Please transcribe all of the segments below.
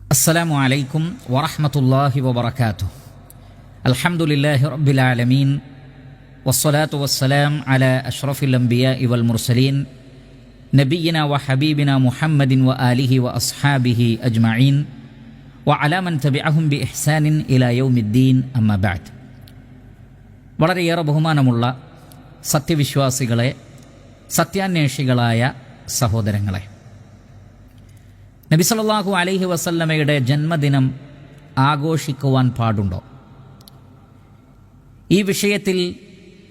السلام عليكم ورحمة الله وبركاته. الحمد لله رب العالمين والصلاة والسلام على أشرف الأنبياء والمرسلين نبينا وحبيبنا محمد وآله وأصحابه أجمعين وعلى من تبعهم بإحسان إلى يوم الدين أما بعد. വളരെയേറെ ബഹുമാനമുള്ള സത്യവിശ്വാസികളെ, സത്യാന്വേഷികളായ സഹോദരങ്ങളെ, നബി സല്ലല്ലാഹു അലൈഹി വസല്ലമയുടെ ജന്മദിനം ആഘോഷിക്കുവാൻ പാടുണ്ടോ? ഈ വിഷയത്തിൽ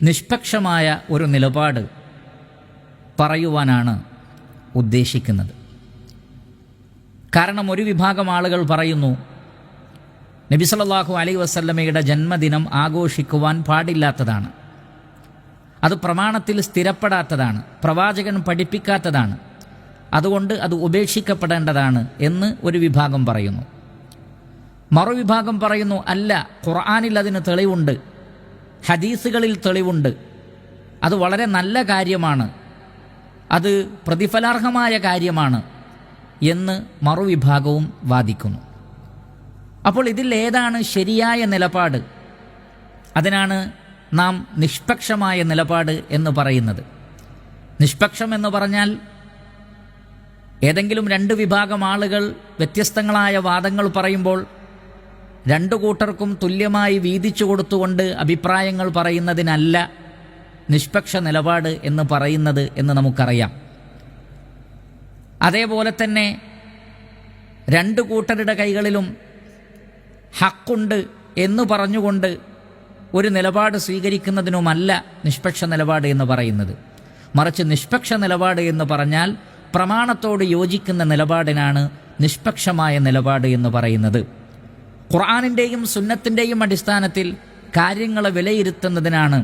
നിഷ്പക്ഷമായ ഒരു നിലപാട് പറയുവാനാണ് ഉദ്ദേശിക്കുന്നത്. കാരണം ഒരു വിഭാഗം ആളുകൾ പറയുന്നു നബി സല്ലല്ലാഹു അലൈഹി വസല്ലമയുടെ ജന്മദിനം ആഘോഷിക്കുവാൻ പാടില്ലാത്തതാണ്, അത് പ്രമാണത്തിൽ സ്ഥിരപ്പെടാത്തതാണ്, പ്രവാചകൻ പഠിപ്പിക്കാത്തതാണ്, അതുകൊണ്ട് അത് ഉപേക്ഷിക്കപ്പെടേണ്ടതാണ് എന്ന് ഒരു വിഭാഗം പറയുന്നു. മറുവിഭാഗം പറയുന്നു, അല്ല, ഖുർആനിൽ അതിന് തെളിവുണ്ട്, ഹദീസുകളിൽ തെളിവുണ്ട്, അത് വളരെ നല്ല കാര്യമാണ്, അത് പ്രതിഫലാർഹമായ കാര്യമാണ് എന്ന് മറുവിഭാഗവും വാദിക്കുന്നു. അപ്പോൾ ഇതിൽ ഏതാണ് ശരിയായ നിലപാട്? അതിനാണ് നാം നിഷ്പക്ഷമായ നിലപാട് എന്ന് പറയുന്നത്. നിഷ്പക്ഷം എന്ന് പറഞ്ഞാൽ ഏതെങ്കിലും രണ്ട് വിഭാഗം ആളുകൾ വ്യത്യസ്തങ്ങളായ വാദങ്ങൾ പറയുമ്പോൾ രണ്ടു കൂട്ടർക്കും തുല്യമായി വീതിച്ചു കൊടുത്തുകൊണ്ട് അഭിപ്രായങ്ങൾ പറയുന്നതിനല്ല നിഷ്പക്ഷ നിലപാട് എന്ന് പറയുന്നത് എന്ന് നമുക്കറിയാം. അതേപോലെ തന്നെ രണ്ടു കൂട്ടരുടെ കൈകളിലും ഹക്കുണ്ട് എന്ന് പറഞ്ഞുകൊണ്ട് ഒരു നിലപാട് സ്വീകരിക്കുന്നതിനുമല്ല നിഷ്പക്ഷ നിലപാട് എന്ന് പറയുന്നത്. മറിച്ച് നിഷ്പക്ഷ നിലപാട് എന്ന് പറഞ്ഞാൽ പ്രമാണത്തോട് യോജിക്കുന്ന നിലപാടിനാണ് നിഷ്പക്ഷമായ നിലപാട് എന്ന് പറയുന്നത്. ഖുർആനിൻ്റെയും സുന്നത്തിൻ്റെയും അടിസ്ഥാനത്തിൽ കാര്യങ്ങളെ വിലയിരുത്തുന്നതിനാണ്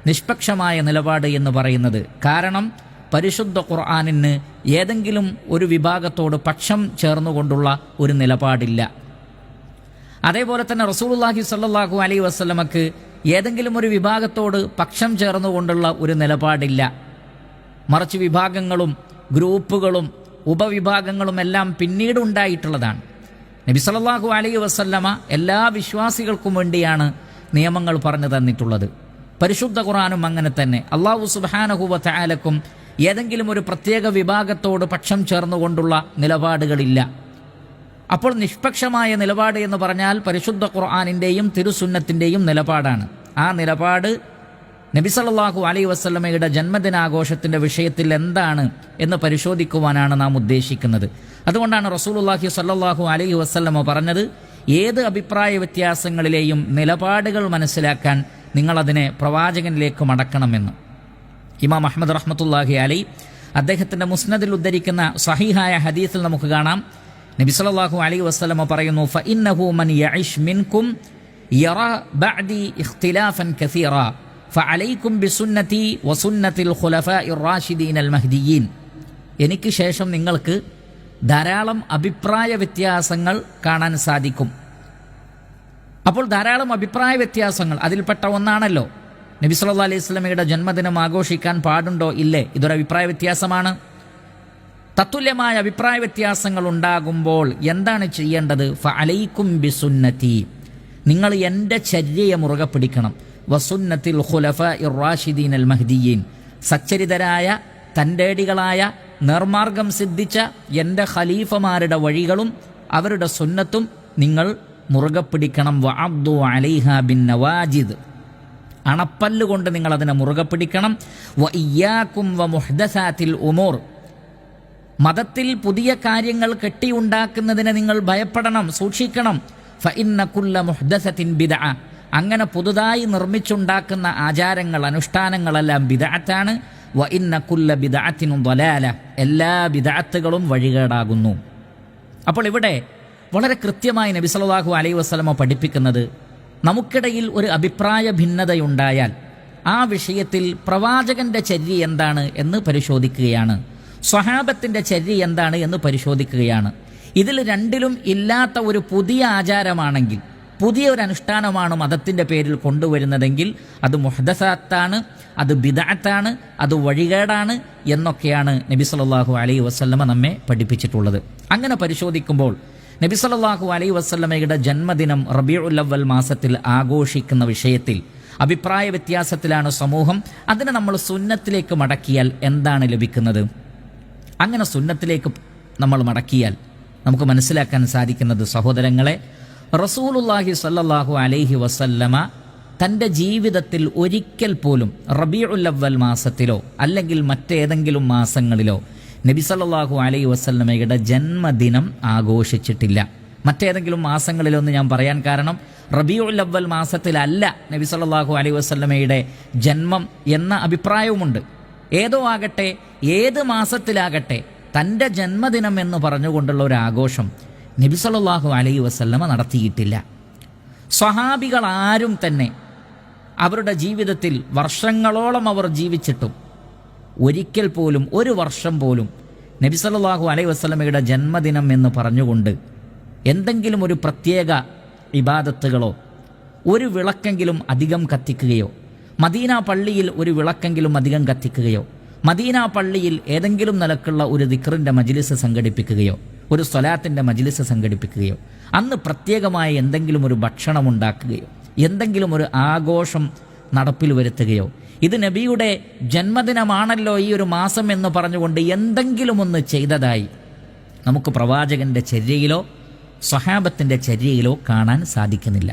നിഷ്പക്ഷമായ നിലപാട് എന്ന് പറയുന്നത്. കാരണം പരിശുദ്ധ ഖുർആനിന് ഏതെങ്കിലും ഒരു വിഭാഗത്തോട് പക്ഷം ചേർന്നുകൊണ്ടുള്ള ഒരു നിലപാടില്ല. അതേപോലെ തന്നെ റസൂലുള്ളാഹി സ്വല്ലല്ലാഹു അലൈഹി വസല്ലമക്ക് ഏതെങ്കിലും ഒരു വിഭാഗത്തോട് പക്ഷം ചേർന്നുകൊണ്ടുള്ള ഒരു നിലപാടില്ല. മറിച്ച് വിഭാഗങ്ങളും ഗ്രൂപ്പുകളും ഉപവിഭാഗങ്ങളും എല്ലാം പിന്നീട് ഉണ്ടായിട്ടുള്ളതാണ്. നബി സല്ലല്ലാഹു അലൈഹി വസല്ലമ എല്ലാ വിശ്വാസികൾക്കും വേണ്ടിയാണ് നിയമങ്ങൾ പറഞ്ഞു തന്നിട്ടുള്ളത്. പരിശുദ്ധ ഖുർആനും അങ്ങനെ തന്നെ. അല്ലാഹു സുബ്ഹാനഹു വ തആലക്കും ഏതെങ്കിലും ഒരു പ്രത്യേക വിഭാഗത്തോട് പക്ഷം ചേർന്നുകൊണ്ടുള്ള നിലപാടുകളില്ല. അപ്പോൾ നിഷ്പക്ഷമായ നിലപാട് എന്ന് പറഞ്ഞാൽ പരിശുദ്ധ ഖുർആനിൻ്റെയും തിരുസുന്നത്തിൻ്റെയും നിലപാടാണ്. ആ നിലപാട് നബി സല്ലല്ലാഹു അലൈഹി വസല്ലമയുടെ ജന്മദിനാഘോഷത്തിൻ്റെ വിഷയത്തിൽ എന്താണ് എന്ന് പരിശോധിക്കുവാനാണ് നാം ഉദ്ദേശിക്കുന്നത്. അതുകൊണ്ടാണ് റസൂലുള്ളാഹി സ്വല്ലല്ലാഹു അലൈഹി വസല്ലമ പറഞ്ഞത്, ഏത് അഭിപ്രായ വ്യത്യാസങ്ങളിലെയും നിലപാടുകൾ മനസ്സിലാക്കാൻ നിങ്ങളതിനെ പ്രവാചകനിലേക്ക് മടക്കണമെന്ന്. ഇമാം അഹ്മദ് റഹ്മത്തുള്ളാഹി അലൈഹി അദ്ദേഹത്തിൻ്റെ മുസ്നദിൽ ഉദ്ധരിക്കുന്ന സഹീഹായ ഹദീസിൽ നമുക്ക് കാണാം, നബി സല്ലല്ലാഹു അലൈഹി വസല്ലമ പറയുന്നു, ഫഇന്നഹു മൻ യഇശ് മിൻകും യറാ ബഅദി ഇഖ്തിലാഫൻ കസീറ ഫഅലൈക്കും ബിസുന്നതി വസുന്നതിൽ ഖുലഫാഇർ റാഷിദീനൽ മഹ്ദിയീൻ. എനിക്ക് ശേഷം നിങ്ങൾക്ക് ധാരാളം അഭിപ്രായ വ്യത്യാസങ്ങൾ കാണാൻ സാധിക്കും. അപ്പോൾ ധാരാളം അഭിപ്രായ വ്യത്യാസങ്ങൾ അതിൽപ്പെട്ട ഒന്നാണല്ലോ നബി സല്ലല്ലാഹു അലൈഹി വസല്ലമയുടെ ജന്മദിനം ആഘോഷിക്കാൻ പാടുണ്ടോ ഇല്ലേ? ഇതൊരു അഭിപ്രായ വ്യത്യാസമാണ്. തത്തുല്യമായ അഭിപ്രായ വ്യത്യാസങ്ങൾ ഉണ്ടാകുമ്പോൾ എന്താണ് ചെയ്യേണ്ടത്? ഫഅലൈക്കും ബിസുന്നതി, നിങ്ങൾ എൻ്റെ ചര്യയെ മുറുകെ പിടിക്കണം. വസുന്നത്തിൽ ഖുലഫാഇർ റാഷിദീനൽ മഹ്ദിയീൻ, സച്ചരിതരായ തൻ്റേടികളായ നേർമാർഗം സിദ്ധിച്ച എൻ്റെ ഖലീഫമാരുടെ വഴികളും അവരുടെ സുന്നത്തും നിങ്ങൾ മുറുകെ പിടിക്കണം. വഅബ്ദു അലൈഹാ ബിൻ നവാജിദ്, അണപ്പല്ലുകൊണ്ട് നിങ്ങൾ അതിനെ മുറുകെ പിടിക്കണം. വഇയ്യാകും വമുഹ്ദസാത്തിൽ ഉമൂർ, മതത്തിൽ പുതിയ കാര്യങ്ങൾ കെട്ടിയുണ്ടാക്കുന്നതിനെ നിങ്ങൾ ഭയപ്പെടണം, സൂക്ഷിക്കണം. ഫഇന്ന കുല്ല മുഹ്ദസത്തിൻ ബിദ്അ, അങ്ങനെ പുതുതായി നിർമ്മിച്ചുണ്ടാക്കുന്ന ആചാരങ്ങൾ അനുഷ്ഠാനങ്ങളെല്ലാം ബിദ്അത്താണ്. വ ഇന്ന കുല്ല ബിദ്അത്തിൻ ളലാല, എല്ലാ ബിദ്അത്തുകളും വഴികേടാകുന്നു. അപ്പോൾ ഇവിടെ വളരെ കൃത്യമായി നബി സല്ലല്ലാഹു അലൈഹി വസല്ലമ പഠിപ്പിക്കുന്നത്, നമുക്കിടയിൽ ഒരു അഭിപ്രായ ഭിന്നതയുണ്ടായാൽ ആ വിഷയത്തിൽ പ്രവാചകന്റെ ചര്യ എന്താണ് എന്ന് പരിശോധിക്കുകയാണ്, സ്വഹാബത്തിൻ്റെ ചര്യ എന്താണ് എന്ന് പരിശോധിക്കുകയാണ്. ഇതിൽ രണ്ടിലും ഇല്ലാത്ത ഒരു പുതിയ ആചാരമാണെങ്കിൽ, പുതിയ ഒരു അനുഷ്ഠാനമാണ് മതത്തിൻ്റെ പേരിൽ കൊണ്ടുവരുന്നതെങ്കിൽ അത് മുഹ്ദസാത്താണ്, അത് ബിദ്അത്താണ്, അത് വഴികേടാണ് എന്നൊക്കെയാണ് നബി സല്ലല്ലാഹു അലൈഹി വസല്ലമ നമ്മെ പഠിപ്പിച്ചിട്ടുള്ളത്. അങ്ങനെ പരിശോധിക്കുമ്പോൾ നബി സല്ലല്ലാഹു അലൈഹി വസല്ലമയുടെ ജന്മദിനം റബീഉൽ അവ്വൽ മാസത്തിൽ ആഘോഷിക്കുന്ന വിഷയത്തിൽ അഭിപ്രായ വ്യത്യാസത്തിലാണ് സമൂഹം. അതിനെ നമ്മൾ സുന്നത്തിലേക്ക് മടക്കിയാൽ എന്താണ് ലഭിക്കുന്നത്? അങ്ങനെ സുന്നത്തിലേക്ക് നമ്മൾ മടക്കിയാൽ നമുക്ക് മനസ്സിലാക്കാൻ സാധിക്കുന്നത്, സഹോദരങ്ങളെ, റസൂലുള്ളാഹി സ്വല്ലല്ലാഹു അലൈഹി വസല്ലമ തൻ്റെ ജീവിതത്തിൽ ഒരിക്കൽ പോലും റബീഉൽ അവ്വൽ മാസത്തിലോ അല്ലെങ്കിൽ മറ്റേതെങ്കിലും മാസങ്ങളിലോ നബി സല്ലല്ലാഹു അലൈഹി വസല്ലമയുടെ ജന്മദിനം ആഘോഷിച്ചിട്ടില്ല. മറ്റേതെങ്കിലും മാസങ്ങളിലൊന്ന് ഞാൻ പറയാൻ കാരണം, റബീഉൽ അവ്വൽ മാസത്തിലല്ല നബി സല്ലല്ലാഹു അലൈഹി വസല്ലമയുടെ ജന്മം എന്ന അഭിപ്രായവുമുണ്ട്. ഏതോ ആകട്ടെ, ഏത് മാസത്തിലാകട്ടെ, തൻ്റെ ജന്മദിനം എന്ന് പറഞ്ഞുകൊണ്ടുള്ള ഒരു ആഘോഷം നബി സല്ലല്ലാഹു അലൈഹി വസല്ലമ നടത്തിയിട്ടില്ല. സ്വഹാബികൾ ആരും തന്നെ അവരുടെ ജീവിതത്തിൽ വർഷങ്ങളോളം അവർ ജീവിച്ചിട്ടും ഒരിക്കൽ പോലും, ഒരു വർഷം പോലും നബി സല്ലല്ലാഹു അലൈഹി വസല്ലമയുടെ ജന്മദിനം എന്ന് പറഞ്ഞുകൊണ്ട് എന്തെങ്കിലും ഒരു പ്രത്യേക ഇബാദത്തുകളോ ഒരു വിളക്കെങ്കിലും അധികം കത്തിക്കുകയോ, മദീന പള്ളിയിൽ ഒരു വിളക്കെങ്കിലും അധികം കത്തിക്കുകയോ, മദീന പള്ളിയിൽ ഏതെങ്കിലും നിലക്കുള്ള ഒരു ദിക്റിൻ്റെ മജ്ലിസ് സംഘടിപ്പിക്കുകയോ, ഒരു സ്വലാത്തിൻ്റെ മജ്ലിസ് സംഘടിപ്പിക്കുകയോ, അന്ന് പ്രത്യേകമായ എന്തെങ്കിലും ഒരു ഭക്ഷണം ഉണ്ടാക്കുകയോ, എന്തെങ്കിലും ഒരു ആഘോഷം നടപ്പിൽ വരുത്തുകയോ, ഇത് നബിയുടെ ജന്മദിനമാണല്ലോ ഈ ഒരു മാസം എന്ന് പറഞ്ഞുകൊണ്ട് എന്തെങ്കിലും ഒന്ന് ചെയ്തതായി നമുക്ക് പ്രവാചകന്റെ ചര്യയിലോ സ്വഹാബത്തിൻ്റെ ചര്യയിലോ കാണാൻ സാധിക്കുന്നില്ല.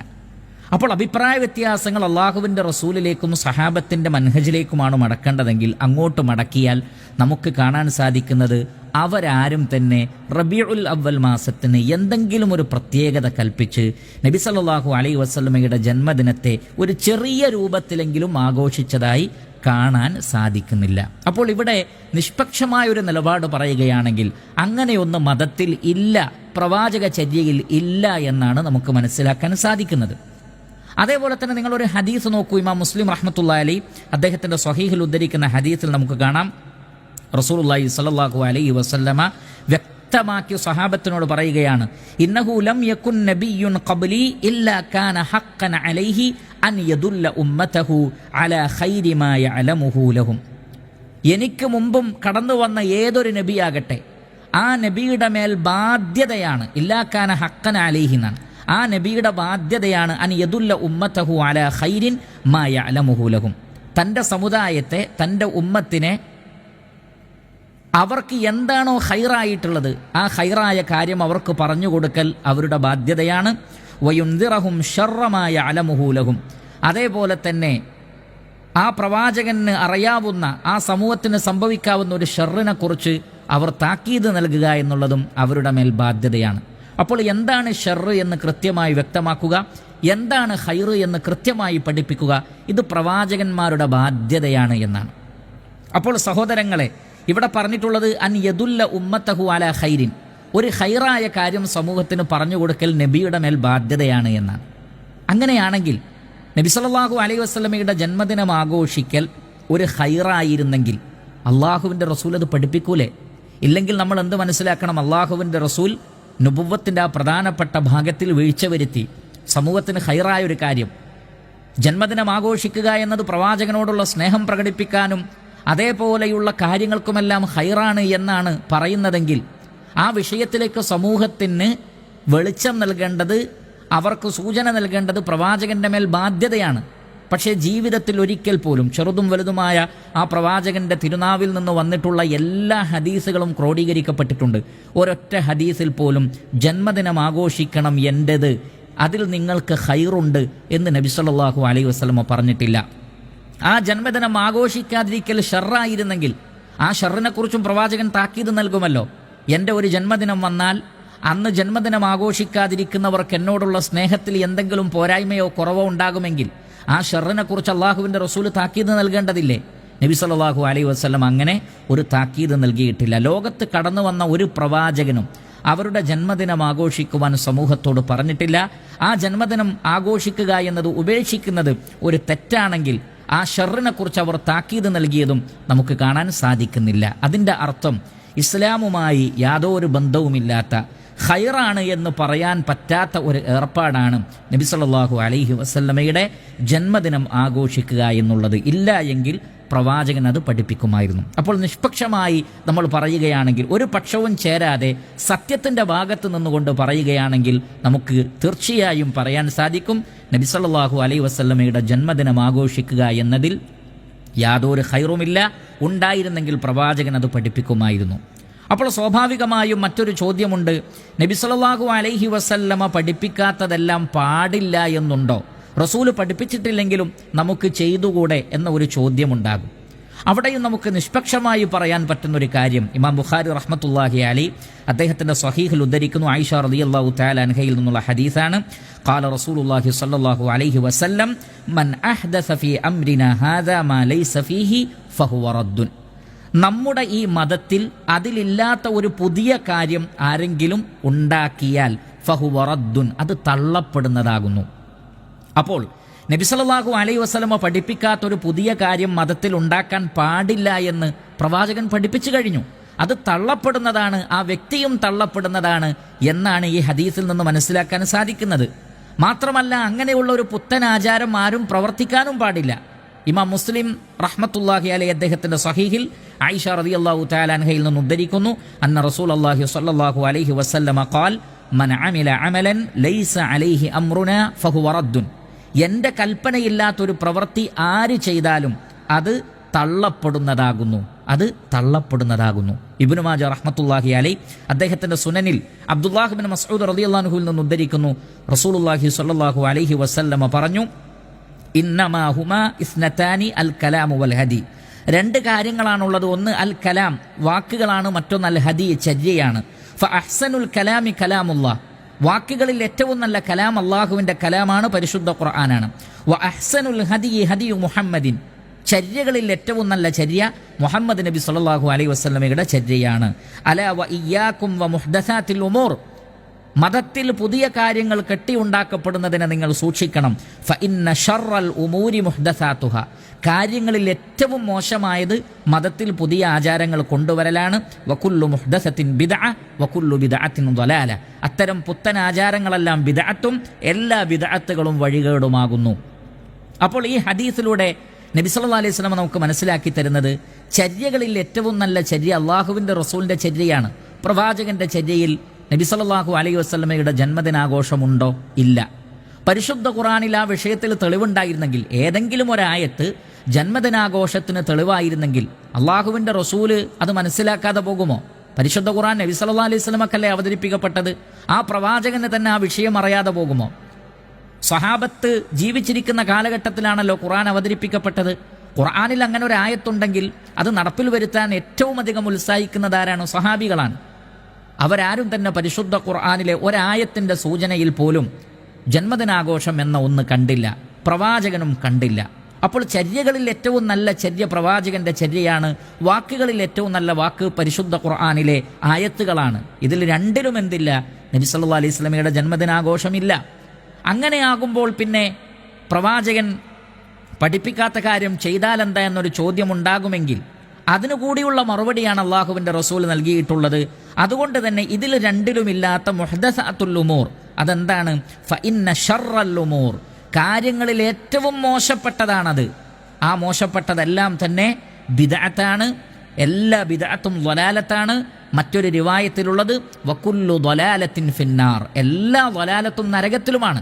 അപ്പോൾ അഭിപ്രായ വ്യത്യാസങ്ങൾ അള്ളാഹുവിൻ്റെ റസൂലിലേക്കും സഹാബത്തിൻ്റെ മൻഹജിലേക്കുമാണ് മടക്കേണ്ടതെങ്കിൽ അങ്ങോട്ട് മടക്കിയാൽ നമുക്ക് കാണാൻ സാധിക്കുന്നത്, അവരാരും തന്നെ റബീഉൽ അവ്വൽ മാസത്തിന് എന്തെങ്കിലും ഒരു പ്രത്യേകത കൽപ്പിച്ച് നബി സല്ലല്ലാഹു അലൈഹി വസല്ലമയുടെ ജന്മദിനത്തെ ഒരു ചെറിയ രൂപത്തിലെങ്കിലും ആഘോഷിച്ചതായി കാണാൻ സാധിക്കുന്നില്ല. അപ്പോൾ ഇവിടെ നിഷ്പക്ഷമായൊരു നിലപാട് പറയുകയാണെങ്കിൽ അങ്ങനെയൊന്ന് മതത്തിൽ ഇല്ല, പ്രവാചക ചര്യയിൽ ഇല്ല എന്നാണ് നമുക്ക് മനസ്സിലാക്കാൻ സാധിക്കുന്നത്. അതേപോലെ തന്നെ നിങ്ങളൊരു ഹദീസ് നോക്കൂ. ഇമാം മുസ്ലിം റഹ്മത്തുള്ളാഹി അലൈഹി അദ്ദേഹത്തിൻ്റെ സ്വഹീഹിൽ ഉദ്ധരിക്കുന്ന ഹദീസിൽ നമുക്ക് കാണാം, റസൂലുള്ളാഹി സ്വല്ലല്ലാഹു അലൈഹി വസല്ലമ വ്യക്തമാക്കി സ്വഹാബത്തിനോട് പറയുകയാണ്, ഇന്നഹു ലം യകുൻ നബിയ്യുൻ ഖബ്ലി ഇല്ലാ കാന ഹഖ്ഖൻ അലൈഹി അൻ യദുല്ല ഉമ്മതഹു അലാ ഖൈരി മാ യഅലമുഹു ലഹും. എനിക്ക് മുമ്പും കടന്നു വന്ന ഏതൊരു നബിയാകട്ടെ ആ നബിയുടെ മേൽ ബാധ്യതയാണ്, ഇല്ലാ കാന ഹഖ്ഖൻ അലൈഹി എന്നാണ്, ആ നബിയുടെ ബാധ്യതയാണ് അൻ യദുല്ല ഉമ്മതഹു അലാ ഖൈരിൻ മാ യഅലമുഹു ലഹും. തൻ്റെ സമുദായത്തെ, തൻ്റെ ഉമ്മത്തിനെ അവർക്ക് എന്താണോ ഖൈറായിട്ടുള്ളത് ആ ഖൈറായ കാര്യം അവർക്ക് പറഞ്ഞു കൊടുക്കൽ അവരുടെ ബാധ്യതയാണ്. വയുൻദിറഹും ശർറ മാ യഅലമുഹു ലഹും. അതേപോലെ തന്നെ ആ പ്രവാചകന് അറിയാവുന്ന, ആ സമൂഹത്തിന് സംഭവിക്കാവുന്ന ഒരു ഷർറിനെ കുറിച്ച് അവർ താക്കീത് നൽകുക എന്നുള്ളതും അവരുടെ മേൽ ബാധ്യതയാണ്. അപ്പോൾ എന്താണ് ഷർറ് എന്ന് കൃത്യമായി വ്യക്തമാക്കുക, എന്താണ് ഖൈറ് എന്ന് കൃത്യമായി പഠിപ്പിക്കുക, ഇത് പ്രവാചകന്മാരുടെ ബാധ്യതയാണ് എന്നാണ്. അപ്പോൾ സഹോദരങ്ങളെ, ഇവിടെ പറഞ്ഞിട്ടുള്ളത് അൻ യദുല്ല ഉമ്മത്തഹു അലാ ഖൈരിൻ, ഒരു ഖൈറായ കാര്യം സമൂഹത്തിന് പറഞ്ഞു കൊടുക്കൽ നബിയുടെ മേൽ ബാധ്യതയാണ് എന്നാണ്. അങ്ങനെയാണെങ്കിൽ നബി സല്ലല്ലാഹു അലൈഹി വസല്ലമയുടെ ജന്മദിനം ആഘോഷിക്കൽ ഒരു ഖൈറായിരുന്നെങ്കിൽ അള്ളാഹുവിൻ്റെ റസൂൽ അത് പഠിപ്പിക്കൂലേ? ഇല്ലെങ്കിൽ നമ്മൾ എന്ത് മനസ്സിലാക്കണം? അള്ളാഹുവിൻ്റെ റസൂൽ നുബുവത്തിൻ്റെ ആ പ്രധാനപ്പെട്ട ഭാഗത്തിൽ വീഴ്ച വരുത്തി. സമൂഹത്തിന് ഖൈറായ ഒരു കാര്യം, ജന്മദിനം ആഘോഷിക്കുക എന്നത് പ്രവാചകനോടുള്ള സ്നേഹം പ്രകടിപ്പിക്കാനും അതേപോലെയുള്ള കാര്യങ്ങൾക്കുമെല്ലാം ഖൈറാണ് എന്നാണ് പറയുന്നതെങ്കിൽ ആ വിഷയത്തിലേക്ക് സമൂഹത്തിന് വെളിച്ചം നൽകേണ്ടത്, അവർക്ക് സൂചന നൽകേണ്ടത് പ്രവാചകന്റെ മേൽ ബാധ്യതയാണ്. പക്ഷേ ജീവിതത്തിൽ ഒരിക്കൽ പോലും ചെറുതും വലുതുമായ ആ പ്രവാചകന്റെ തിരുനാവിൽ നിന്ന് വന്നിട്ടുള്ള എല്ലാ ഹദീസുകളും ക്രോഡീകരിക്കപ്പെട്ടിട്ടുണ്ട്. ഒരൊറ്റ ഹദീസിൽ പോലും ജന്മദിനം ആഘോഷിക്കണം എൻ്റെത്, അതിൽ നിങ്ങൾക്ക് ഖൈറുണ്ട് എന്ന് നബി സല്ലല്ലാഹു അലൈഹി വസല്ലം പറഞ്ഞിട്ടില്ല. ആ ജന്മദിനം ആഘോഷിക്കാതിരിക്കൽ ഷർറായിരുന്നെങ്കിൽ ആ ഷർറിനെക്കുറിച്ചും പ്രവാചകൻ താക്കീത് നൽകുമല്ലോ. എൻ്റെ ഒരു ജന്മദിനം വന്നാൽ അന്ന് ജന്മദിനം ആഘോഷിക്കാതിരിക്കുന്നവർക്ക് എന്നോടുള്ള സ്നേഹത്തിൽ എന്തെങ്കിലും പോരായ്മയോ കുറവോ ഉണ്ടാകുമെങ്കിൽ ആ ഷർറിനെക്കുറിച്ച് അള്ളാഹുവിൻ്റെ റസൂൽ താക്കീത് നൽകേണ്ടതില്ലേ? നബി സല്ലല്ലാഹു അലൈഹി വസല്ലം അങ്ങനെ ഒരു താക്കീത് നൽകിയിട്ടില്ല. ലോകത്ത് കടന്നു വന്ന ഒരു പ്രവാചകനും അവരുടെ ജന്മദിനം ആഘോഷിക്കുവാൻ സമൂഹത്തോട് പറഞ്ഞിട്ടില്ല. ആ ജന്മദിനം ആഘോഷിക്കുക എന്നത് ഉപേക്ഷിക്കുന്നത് ഒരു തെറ്റാണെങ്കിൽ ആ ഷർറിനെക്കുറിച്ച് അവർ താക്കീത് നൽകിയതും നമുക്ക് കാണാൻ സാധിക്കുന്നില്ല. അതിൻ്റെ അർത്ഥം ഇസ്ലാമുമായി യാതൊരു ബന്ധവുമില്ലാത്ത ഖൈറാണ് എന്ന് പറയാൻ പറ്റാത്ത ഒരു ഏർപ്പാടാണ് നബി സല്ലല്ലാഹു അലൈഹി വസല്ലമയുടെ ജന്മദിനം ആഘോഷിക്കുക എന്നുള്ളത്. ഇല്ല എങ്കിൽ പ്രവാചകൻ അത് പഠിപ്പിക്കുമായിരുന്നു. അപ്പോൾ നിഷ്പക്ഷമായി നമ്മൾ പറയുകയാണെങ്കിൽ, ഒരു പക്ഷവും ചേരാതെ സത്യത്തിൻ്റെ ഭാഗത്ത് നിന്നുകൊണ്ട് പറയുകയാണെങ്കിൽ നമുക്ക് തീർച്ചയായും പറയാൻ സാധിക്കും, നബി സല്ലല്ലാഹു അലൈഹി വസല്ലമയുടെ ജന്മദിനം ആഘോഷിക്കുക എന്നതിൽ യാതൊരു ഖൈറുമില്ല. ഉണ്ടായിരുന്നെങ്കിൽ പ്രവാചകൻ അത് പഠിപ്പിക്കുമായിരുന്നു. അപ്പോൾ സ്വാഭാവികമായും മറ്റൊരു ചോദ്യമുണ്ട്, നബി സല്ലല്ലാഹു അലൈഹി വസല്ലമ പഠിപ്പിക്കാത്തതെല്ലാം പാടില്ല എന്നുണ്ടോ? റസൂല് പഠിപ്പിച്ചിട്ടില്ലെങ്കിലും നമുക്ക് ചെയ്തുകൂടെ എന്ന ഒരു ചോദ്യമുണ്ടാകും. അവിടെയും നമുക്ക് നിഷ്പക്ഷമായി പറയാൻ പറ്റുന്നൊരു കാര്യം, ഇമാം ബുഖാരി റഹ്മത്തുള്ളാഹി അലൈഹി അദ്ദേഹത്തിൻ്റെ സ്വഹീഹിൽ ഉദ്ധരിക്കുന്നു, ആയിഷ റളിയല്ലാഹു തആല അൻഹയിൽ നിന്നുള്ള ഹദീസാണ്. ഖാല റസൂലുള്ളാഹി സ്വല്ലല്ലാഹു അലൈഹി വസല്ലം മൻ അഹ്ദസ ഫീ അംരിനാ ഹാദാ മാ ലൈസ ഫീഹി ഫഹുവ റദ്ദുൻ. നമ്മുടെ ഈ മതത്തിൽ അതിലില്ലാത്ത ഒരു പുതിയ കാര്യം ആരെങ്കിലും ഉണ്ടാക്കിയാൽ ഫഹുവ റദ്ദുൻ, അത് തള്ളപ്പെടുന്നതാകുന്നു. അപ്പോൾ നബി സല്ലല്ലാഹു അലൈഹി വസല്ലമ പഠിപ്പിക്കാത്തൊരു പുതിയ കാര്യം മതത്തിൽ ഉണ്ടാക്കാൻ പാടില്ല എന്ന് പ്രവാചകൻ പഠിപ്പിച്ചു കഴിഞ്ഞു. അത് തള്ളപ്പെടുന്നതാണ്, ആ വ്യക്തിയും തള്ളപ്പെടുന്നതാണ് എന്നാണ് ഈ ഹദീസിൽ നിന്ന് മനസ്സിലാക്കാൻ സാധിക്കുന്നത്. മാത്രമല്ല, അങ്ങനെയുള്ള ഒരു പുത്തൻ ആചാരം ആരും പ്രവർത്തിക്കാനും പാടില്ല. ഇമാം മുസ്ലിം റഹ്മത്തുള്ളാഹി അലൈഹി അദ്ദേഹത്തിൻ്റെ സ്വഹീഹിൽ ആയിഷ റളിയല്ലാഹു തആല അൻഹയിൽ നിന്ന് ഉദ്ധരിക്കുന്നു, അന്ന റസൂലുള്ളാഹി സ്വല്ലല്ലാഹു അലൈഹി വസല്ലമ ഖാൽ മൻ അമില അമലൻ ലൈസ അലൈഹി അംറുനാ ഫഹുവ റദ്ദുൻ. എൻ്റെ കൽപ്പനയില്ലാത്തൊരു പ്രവൃത്തി ആര് ചെയ്താലും അത് തള്ളപ്പെടുന്നതാകുന്നു, അത് തള്ളപ്പെടുന്നതാകുന്നു. ഇബ്നു മാജ റഹ്മത്തുള്ളാഹി അലൈഹി അദ്ദേഹത്തിൻ്റെ സുനനിൽ അബ്ദുല്ലാഹ് ഇബ്നു മസ്ഊദ് റളിയല്ലാഹു അൻഹുവിൽ നിന്ന് ഉദ്ധരിക്കുന്നു, റസൂലുള്ളാഹി സ്വല്ലല്ലാഹു അലൈഹി വസല്ലമ പറഞ്ഞു, ഇന്നമാ ഹുമാ ഇസ്നതാനി അൽ കലാമു വൽ ഹദി. രണ്ട് കാര്യങ്ങളാണുള്ളത്. ഒന്ന് അൽ കലാം, വാക്കുകളാണ്. മറ്റൊന്ന് അൽ ഹദി, ചര്യയാണ്. ഫഅഹ്സനുൽ കലാമി കലാമുല്ലാഹ്, വാക്കുകളിൽ ഏറ്റവും നല്ല കലാം അള്ളാഹുവിൻ്റെ കലാമാണ്, പരിശുദ്ധ ഖുർആനാണ്. വ അഹ്സനുൽ ഹദി ഹദിയു മുഹമ്മദിൻ, ചര്യകളിൽ ഏറ്റവും നല്ല ചര്യ മുഹമ്മദ് നബി സല്ലല്ലാഹു അലൈഹി വസല്ലമയുടെ ചര്യയാണ്. അലാ വ ഇയ്യാകും വ മുഹ്ദസാത്തിൽ ഉമൂർ, മതത്തിൽ പുതിയ കാര്യങ്ങൾ കെട്ടിയുണ്ടാക്കപ്പെടുന്നതിനെ നിങ്ങൾ സൂക്ഷിക്കണം. ഫഇന്ന ശർറൽ ഉമൂരി മുഹ്ദസാതുഹ, കാര്യങ്ങളിൽ ഏറ്റവും മോശമായത് മതത്തിൽ പുതിയ ആചാരങ്ങൾ കൊണ്ടുവരലാണ്. വകുല്ലു മുഹ്ദസത്തിൻ ബിദ്അ വകുല്ലു ബിദ്അത്തിൻ ളലാല, അത്തരം പുത്തൻ ആചാരങ്ങളെല്ലാം ബിദ്അത്തും എല്ലാ ബിദ്അത്തുകളും വഴികേടുമാകുന്നു. അപ്പോൾ ഈ ഹദീസിലൂടെ നബി സല്ലല്ലാഹു അലൈഹി വസല്ലം നമുക്ക് മനസ്സിലാക്കി തരുന്നത്, ചര്യകളിൽ ഏറ്റവും നല്ല ചര്യ അള്ളാഹുവിൻ്റെ റസൂലിൻ്റെ ചര്യയാണ്. പ്രവാചകന്റെ ചര്യയിൽ നബി സല്ലല്ലാഹു അലൈഹി വസല്ലമയുടെ ജന്മദിനാഘോഷമുണ്ടോ? ഇല്ല. പരിശുദ്ധ ഖുർആനിൽ ആ വിഷയത്തിൽ തെളിവുണ്ടായിരുന്നെങ്കിൽ, ഏതെങ്കിലും ഒരായത്ത് ജന്മദിനാഘോഷത്തിന് തെളിവായിരുന്നെങ്കിൽ അള്ളാഹുവിൻ്റെ റസൂല് അത് മനസ്സിലാക്കാതെ പോകുമോ? പരിശുദ്ധ ഖുർആൻ നബി സല്ലല്ലാഹു അലൈഹി വസല്ലമക്കല്ലേ അവതരിപ്പിക്കപ്പെട്ടത്. ആ പ്രവാചകന് തന്നെ ആ വിഷയം അറിയാതെ പോകുമോ? സ്വഹാബത്ത് ജീവിച്ചിരിക്കുന്ന കാലഘട്ടത്തിലാണല്ലോ ഖുർആൻ അവതരിപ്പിക്കപ്പെട്ടത്. ഖുർആനിൽ അങ്ങനെ ഒരു ആയത്തുണ്ടെങ്കിൽ അത് നടപ്പിൽ വരുത്താൻ ഏറ്റവും അധികം ഉത്സാഹിക്കുന്നതാരാണ്? സ്വഹാബികളാണ്. അവരാരും തന്നെ പരിശുദ്ധ ഖുർആനിലെ ഒരായത്തിൻ്റെ സൂചനയിൽ പോലും ജന്മദിനാഘോഷം എന്ന ഒന്ന് കണ്ടില്ല, പ്രവാചകനും കണ്ടില്ല. അപ്പോൾ ചര്യകളിൽ ഏറ്റവും നല്ല ചര്യ പ്രവാചകന്റെ ചര്യയാണ്. വാക്കുകളിൽ ഏറ്റവും നല്ല വാക്ക് പരിശുദ്ധ ഖുർആനിലെ ആയത്തുകളാണ്. ഇതിൽ രണ്ടിലും എന്തില്ല? നബി സല്ലല്ലാഹു അലൈഹി വസല്ലമയുടെ ജന്മദിനാഘോഷമില്ല. അങ്ങനെയാകുമ്പോൾ പിന്നെ പ്രവാചകൻ പഠിപ്പിക്കാത്ത കാര്യം ചെയ്താൽ എന്താ എന്നൊരു ചോദ്യമുണ്ടാകുമെങ്കിൽ അതിനുകൂടിയുള്ള മറുപടിയാണ് അള്ളാഹുവിൻ്റെ റസൂൽ നൽകിയിട്ടുള്ളത്. അതുകൊണ്ട് തന്നെ ഇതിൽ രണ്ടിലുമില്ലാത്ത മുഹ്ദസത്തുൽ ഉമൂർ, അതെന്താണ്? ഫഇന്ന ശർറൽ ഉമൂർ, കാര്യങ്ങളിൽ ഏറ്റവും മോശപ്പെട്ടതാണത്. ആ മോശപ്പെട്ടതെല്ലാം തന്നെ ബിദ്അത്താണ്. എല്ലാ ബിദ്അത്തും ളലാലത്താണ്. മറ്റൊരു റിവായത്തിലുള്ളത് വകുല്ലു ളലാലത്തിൻ ഫിന്നാർ, എല്ലാ ളലാലത്തും നരകത്തിലുമാണ്.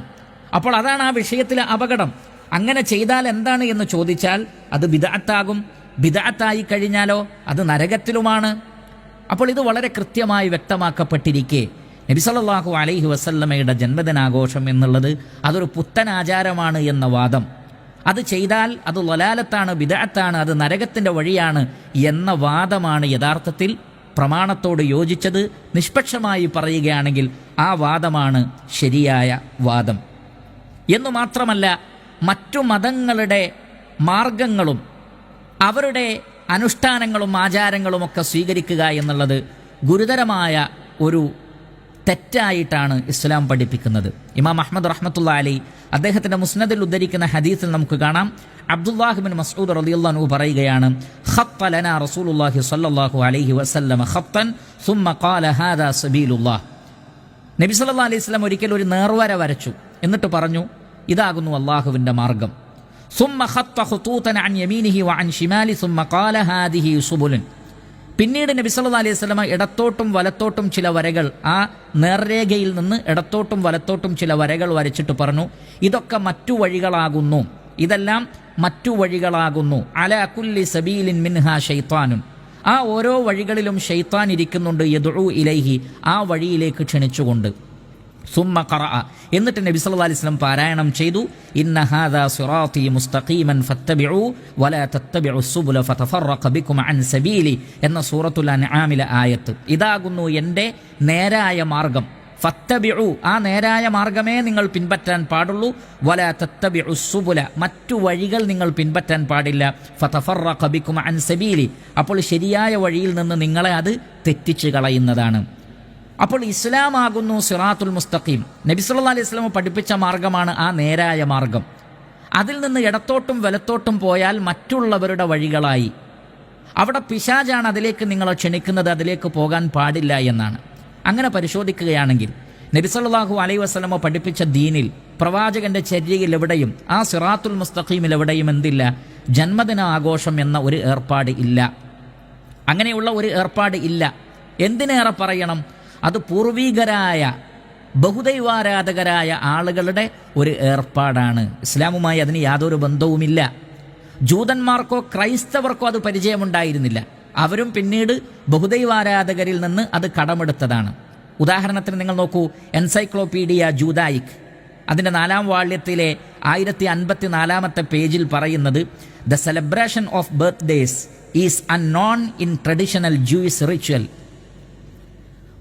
അപ്പോൾ അതാണ് ആ വിഷയത്തിലെ അപകടം. അങ്ങനെ ചെയ്താൽ എന്താണ് എന്ന് ചോദിച്ചാൽ അത് ബിദ്അത്താകും. ബിദ്അത്തായി കഴിഞ്ഞാലോ അത് നരകത്തിലുമാണ്. അപ്പോൾ ഇത് വളരെ കൃത്യമായി വ്യക്തമാക്കപ്പെട്ടിരിക്കെ നബി സല്ലല്ലാഹു അലൈഹി വസല്ലമയുടെ ജന്മദിനാഘോഷം എന്നുള്ളത് അതൊരു പുത്തൻ ആചാരമാണ് എന്ന വാദം, അത് ചെയ്താൽ അത് ളലാലത്താണ്, ബിദ്അത്താണ്, അത് നരകത്തിൻ്റെ വഴിയാണ് എന്ന വാദമാണ് യഥാർത്ഥത്തിൽ പ്രമാണത്തോട് യോജിച്ചത്. നിഷ്പക്ഷമായി പറയുകയാണെങ്കിൽ ആ വാദമാണ് ശരിയായ വാദം. എന്നു മാത്രമല്ല, മറ്റു മതങ്ങളുടെ മാർഗങ്ങളും അവരുടെ അനുഷ്ഠാനങ്ങളും ആചാരങ്ങളുമൊക്കെ സ്വീകരിക്കുക എന്നുള്ളത് ഗുരുതരമായ ഒരു തെറ്റായിട്ടാണ് ഇസ്ലാം പഠിപ്പിക്കുന്നത്. ഇമാം അഹ്മദ് റഹ്മത്തുള്ളാഹി അലൈഹി അദ്ദേഹത്തിൻ്റെ മുസ്നദിൽ ഉദ്ധരിക്കുന്ന ഹദീസിൽ നമുക്ക് കാണാം, അബ്ദുല്ലാഹ് ബിൻ മസ്ഊദ് റളിയല്ലാഹു അൻഹു പറയുകയാണ്, ഖത്ത ലനാ റസൂലുള്ളാഹി സ്വല്ലല്ലാഹു അലൈഹി വസല്ലമ ഖത്തൻ സുമ്മ ഖാല ഹാദാ സബീലുല്ലാഹ്. നബി സല്ലല്ലാഹു അലൈഹി വസല്ലം ഒരിക്കൽ ഒരു നേർവര വരച്ചു, എന്നിട്ട് പറഞ്ഞു, ഇതാകുന്നു അള്ളാഹുവിൻ്റെ മാർഗം. സുമ്മ ഖത്ത ഖുതൂതൻ അൻ യമീനിഹി വഅൻ ശിമാലി സുമ്മ ഖാല ഹാദിഹി സുബുലുൻ. പിന്നീട് നബി സല്ലല്ലാഹു അലൈഹി വസല്ലമ ഇടത്തോട്ടും വലത്തോട്ടും ചില വരകൾ, ആ നേർരേഖയിൽ നിന്ന് ഇടത്തോട്ടും വലത്തോട്ടും ചില വരകൾ വരച്ചിട്ട് പറഞ്ഞു, ഇതൊക്കെ മറ്റു വഴികളാകുന്നു, ഇതെല്ലാം മറ്റു വഴികളാകുന്നു. അലാ കുല്ലി സബീലിൻ മിൻഹാ ശൈത്താനുൻ, ആ ഓരോ വഴികളിലും ശൈത്താൻ ഇരിക്കുന്നുണ്ട്. യദ്ഉ ഇലൈഹി, ആ വഴിയിലേക്ക് ക്ഷണിച്ചുകൊണ്ട്. സുമ്മ ഖറഅ, എന്നിട്ട് നബി സല്ലല്ലാഹു അലൈഹി വസല്ലം പാരായണം ചെയ്തു, ഇന്ന ഹാദാ സിറാത്തി മുസ്തഖീമൻ ഫത്തബിഉ വലാ തത്തബിഉ സുബുല ഫതഫറഖ ബികും അൻ സബീലി എന്ന സൂറത്തുൽ അൻആമിലെ ആയത്ത്. ഇതാകുന്നു എൻ്റെ നേരായ മാർഗം. ഫത്തബിഉ, ആ നേരായ മാർഗമേ നിങ്ങൾ പിൻപറ്റാൻ പാടുള്ളൂ. വലാ തത്തബിഉ സുബുല, മറ്റു വഴികൾ നിങ്ങൾ പിൻപറ്റാൻ പാടില്ല. ഫതഫറഖ ബികും അൻ സബീലി, അപ്പോൾ ശരിയായ വഴിയിൽ നിന്ന് നിങ്ങളെ അത് തെറ്റിച്ച് കളയുന്നതാണ്. അപ്പോൾ ഇസ്ലാമാകുന്നു സിറാത്തുൽ മുസ്തഖീം. നബി സല്ലല്ലാഹു അലൈഹി വസല്ലം പഠിപ്പിച്ച മാർഗമാണ് ആ നേരായ മാർഗം. അതിൽ നിന്ന് ഇടത്തോട്ടും വലത്തോട്ടും പോയാൽ മറ്റുള്ളവരുടെ വഴികളായി. അവിടെ പിശാചാണ് അതിലേക്ക് നിങ്ങളെ ക്ഷണിക്കുന്നത്, അതിലേക്ക് പോകാൻ പാടില്ല എന്നാണ്. അങ്ങനെ പരിശോധിക്കുകയാണെങ്കിൽ നബി സല്ലല്ലാഹു അലൈഹി വസല്ലം പഠിപ്പിച്ച ദീനിൽ, പ്രവാചകന്റെ ചര്യയിൽ എവിടെയും, ആ സിറാത്തുൽ മുസ്തഖീമിൽ എവിടെയും എന്തില്ല? ജന്മദിന ആഘോഷം എന്ന ഒരു ഏർപ്പാട് ഇല്ല. അങ്ങനെയുള്ള ഒരു ഏർപ്പാട് ഇല്ല. എന്തിനേറെ പറയണം, അത് പൂർവീകരായ ബഹുദൈവാരാധകരായ ആളുകളുടെ ഒരു ഏർപ്പാടാണ്. ഇസ്ലാമുമായി അതിന് യാതൊരു ബന്ധവുമില്ല. ജൂതന്മാർക്കോ ക്രൈസ്തവർക്കോ അത് പരിചയമുണ്ടായിരുന്നില്ല. അവരും പിന്നീട് ബഹുദൈവാരാധകരിൽ നിന്ന് അത് കടമെടുത്തതാണ്. ഉദാഹരണത്തിന് നിങ്ങൾ നോക്കൂ, എൻസൈക്ലോപീഡിയ ജൂദായിക്, അതിൻ്റെ 4-ാം വാള്യത്തിലെ 1054 പേജിൽ പറയുന്നത്, the celebration of birthdays is unknown in traditional Jewish ritual.